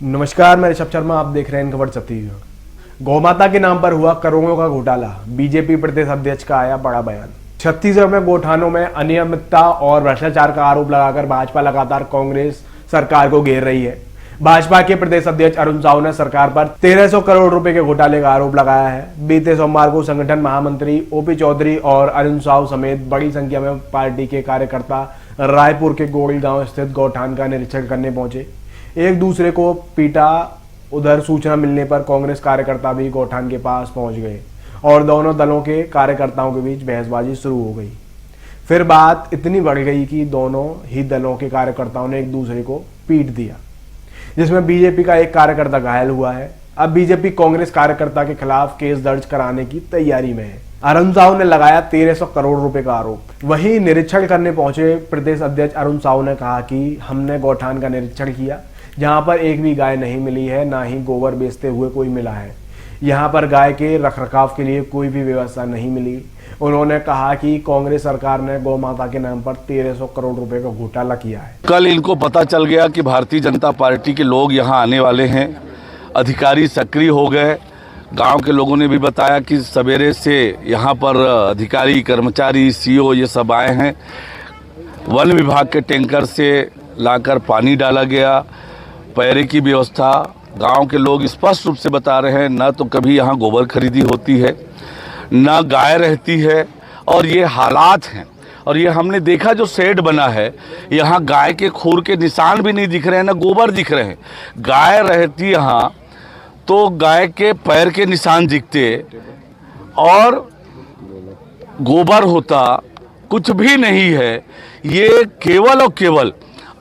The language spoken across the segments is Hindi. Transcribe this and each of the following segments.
नमस्कार, मैं ऋषभ शर्मा। आप देख रहे हैं खबर छत्तीसगढ़। गौमाता के नाम पर हुआ करोड़ों का घोटाला, बीजेपी प्रदेश अध्यक्ष का आया बड़ा बयान। छत्तीसगढ़ में गौठानों में अनियमितता और भ्रष्टाचार का आरोप लगाकर भाजपा लगातार कांग्रेस सरकार को घेर रही है। भाजपा के प्रदेश अध्यक्ष अरुण साहू ने सरकार पर 1300 करोड़ रुपए के घोटाले का आरोप लगाया है। बीते सोमवार को संगठन महामंत्री ओपी चौधरी और अरुण साहू समेत बड़ी संख्या में पार्टी के कार्यकर्ता रायपुर के गोड़ी गांव स्थित गौठान का निरीक्षण करने पहुंचे। एक दूसरे को पीटा। उधर सूचना मिलने पर कांग्रेस कार्यकर्ता भी गौठान के पास पहुंच गए और दोनों दलों के कार्यकर्ताओं के बीच बहसबाजी शुरू हो गई। फिर बात इतनी बढ़ गई कि दोनों ही दलों के कार्यकर्ताओं ने एक दूसरे को पीट दिया, जिसमें बीजेपी का एक कार्यकर्ता घायल हुआ है। अब बीजेपी कांग्रेस कार्यकर्ता के खिलाफ केस दर्ज कराने की तैयारी में है। अरुण साहू ने लगाया 1300 करोड़ रुपए का आरोप। वहीं निरीक्षण करने पहुंचे प्रदेश अध्यक्ष अरुण साहू ने कहा कि हमने गौठान का निरीक्षण किया, जहां पर एक भी गाय नहीं मिली है, ना ही गोबर बेचते हुए कोई मिला है। यहां पर गाय के रखरखाव के लिए कोई भी व्यवस्था नहीं मिली। उन्होंने कहा कि कांग्रेस सरकार ने गौ माता के नाम पर 1300 करोड़ रुपए का घोटाला किया है। कल इनको पता चल गया कि भारतीय जनता पार्टी के लोग यहां आने वाले हैं। अधिकारी सक्रिय हो गए। गांव के लोगों ने भी बताया कि सवेरे से यहां पर अधिकारी, कर्मचारी, सीओ ये सब आए हैं। वन विभाग के टैंकर से लाकर पानी डाला गया। पैरे की व्यवस्था, गांव के लोग स्पष्ट रूप से बता रहे हैं, न तो कभी यहाँ गोबर खरीदी होती है, न गाय रहती है, और ये हालात हैं। और ये हमने देखा जो शेड बना है, यहाँ गाय के खूर के निशान भी नहीं दिख रहे हैं, न गोबर दिख रहे हैं। गाय रहती यहाँ तो गाय के पैर के निशान दिखते और गोबर होता, कुछ भी नहीं है। ये केवल और केवल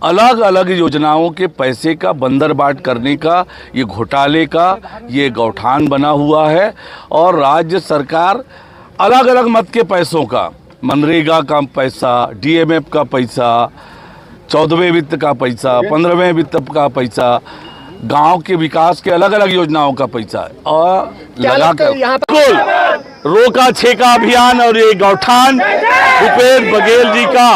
अलग अलग योजनाओं के पैसे का बंदरबाट करने का, ये घोटाले का ये गौठान बना हुआ है। और राज्य सरकार अलग अलग मत के पैसों का, मनरेगा का पैसा, डीएमएफ का पैसा, 14वें वित्त का पैसा, 15वें वित्त का पैसा, गांव के विकास के अलग अलग योजनाओं का पैसा और लगाकर रोका छेका अभियान और ये गौठान भूपेश बघेल जी का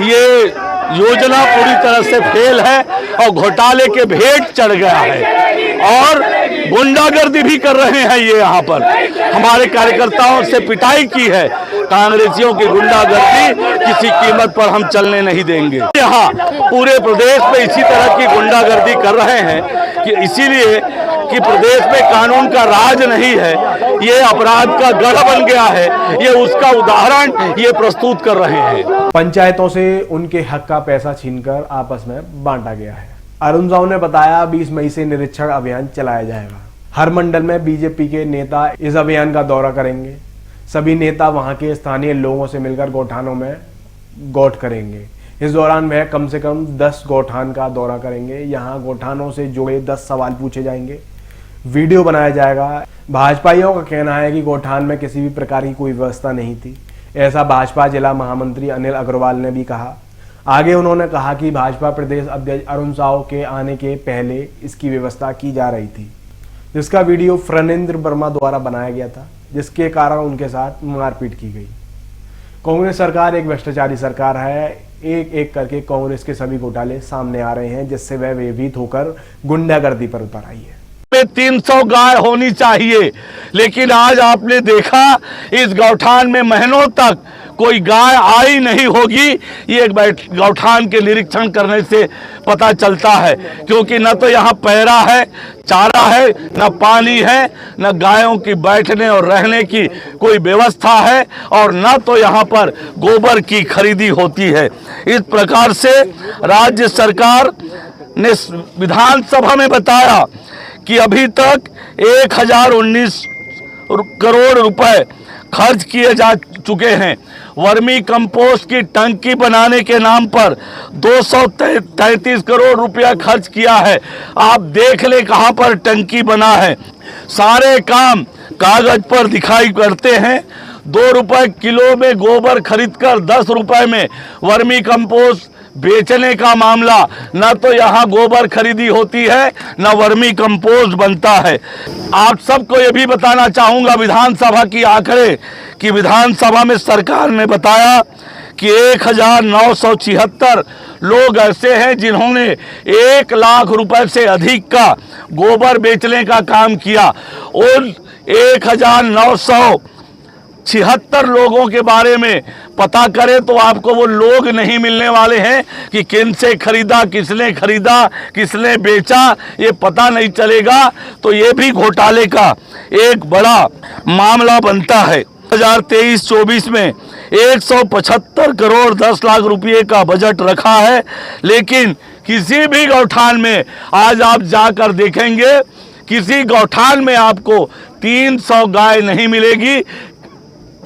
ये योजना पूरी तरह से फेल है और घोटाले के भेंट चढ़ गया है और गुंडागर्दी भी कर रहे हैं। ये यहाँ पर हमारे कार्यकर्ताओं से पिटाई की है। कांग्रेसियों की गुंडागर्दी किसी कीमत पर हम चलने नहीं देंगे। यहाँ पूरे प्रदेश में इसी तरह की गुंडागर्दी कर रहे हैं कि इसीलिए कि प्रदेश में कानून का राज नहीं है, ये अपराध का गढ़ बन गया है। ये उसका उदाहरण ये प्रस्तुत कर रहे हैं। पंचायतों से उनके हक का पैसा छीनकर आपस में बांटा गया है। अरुण साहू ने बताया 20 मई से निरीक्षण अभियान चलाया जाएगा। हर मंडल में बीजेपी के नेता इस अभियान का दौरा करेंगे। सभी नेता वहां के स्थानीय लोगों से मिलकर गौठानों में गौठ करेंगे। इस दौरान वह कम से कम 10 गौठान का दौरा करेंगे। यहाँ गौठानों से जुड़े 10 सवाल पूछे जाएंगे, वीडियो बनाया जाएगा। भाजपाइयों का कहना है कि गौठान में किसी भी प्रकार की कोई व्यवस्था नहीं थी। ऐसा भाजपा जिला महामंत्री अनिल अग्रवाल ने भी कहा। आगे उन्होंने कहा कि भाजपा प्रदेश अध्यक्ष अरुण साहू के आने के पहले इसकी व्यवस्था की जा रही थी, जिसका वीडियो फणेंद्र वर्मा द्वारा बनाया गया था, जिसके कारण उनके साथ मारपीट की गई। कांग्रेस सरकार एक भ्रष्टाचारी सरकार है। एक एक करके कांग्रेस के सभी घोटाले सामने आ रहे हैं, जिससे वह भयभीत होकर गुंडागर्दी पर उतर आई है। 300 गाय होनी चाहिए, लेकिन आज आपने देखा इस गौठान में महीनों तक कोई गाय आई नहीं होगी। ये गौठान के निरीक्षण करने से पता चलता है, क्योंकि न तो यहाँ पैरा है, चारा है, न पानी है, न गायों की बैठने और रहने की कोई व्यवस्था है, और न तो यहाँ पर गोबर की खरीदी होती है। इस प्रकार से राज्य सरकार ने विधानसभा में बताया कि अभी तक 1019 करोड़ रुपए खर्च किए जा चुके हैं। वर्मी कंपोस्ट की टंकी बनाने के नाम पर 233 करोड़ रुपया खर्च किया है। आप देख ले कहां पर टंकी बना है। सारे काम कागज पर दिखाई करते हैं। 2 रुपए किलो में गोबर खरीदकर 10 रुपए में वर्मी कंपोस्ट बेचने का मामला, न तो यहाँ गोबर खरीदी होती है, न वर्मी कंपोस्ट बनता है। आप सबको ये भी बताना चाहूँगा विधानसभा की आंकड़े कि विधानसभा में सरकार ने बताया कि 1976 लोग ऐसे हैं जिन्होंने 1 लाख रुपए से अधिक का गोबर बेचने का काम किया। उन 1976 लोगों के बारे में पता करें तो आपको वो लोग नहीं मिलने वाले हैं कि किन से खरीदा, किसने बेचा, ये पता नहीं चलेगा। तो ये भी घोटाले का एक बड़ा मामला बनता है। 2023-24 में 175 करोड़ 10 लाख रुपए का बजट रखा है, लेकिन किसी भी गौठान में आज आप जाकर देखेंगे, किसी गौठान में आपको 300 गाय नहीं मिलेगी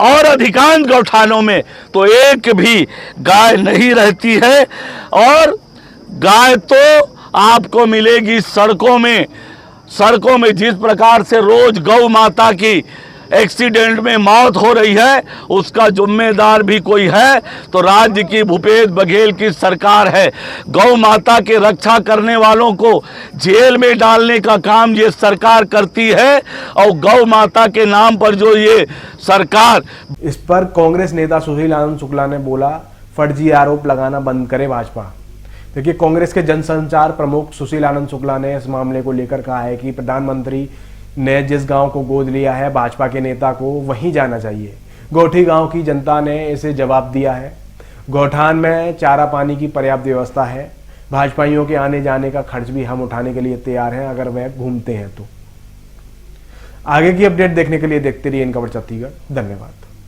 और अधिकांश गौठानों में तो एक भी गाय नहीं रहती है। और गाय तो आपको मिलेगी सड़कों में जिस प्रकार से रोज गौ माता की एक्सीडेंट में मौत हो रही है, उसका जिम्मेदार भी कोई है तो राज्य की भूपेश बघेल की सरकार है। गौ माता के रक्षा करने वालों को जेल में डालने का काम ये सरकार करती है और गौ माता के नाम पर जो ये सरकार। इस पर कांग्रेस नेता सुशील आनंद शुक्ला ने बोला, फर्जी आरोप लगाना बंद करे भाजपा। देखिए, कांग्रेस के जनसंचार प्रमुख सुशील आनंद शुक्ला ने इस मामले को लेकर कहा है कि प्रधानमंत्री ने जिस गांव को गोद लिया है, भाजपा के नेता को वहीं जाना चाहिए। गोठी गांव की जनता ने इसे जवाब दिया है। गौठान में चारा पानी की पर्याप्त व्यवस्था है। भाजपाइयों के आने जाने का खर्च भी हम उठाने के लिए तैयार हैं अगर वह घूमते हैं तो। आगे की अपडेट देखने के लिए देखते रहिए इनकवर छत्तीसगढ़। धन्यवाद।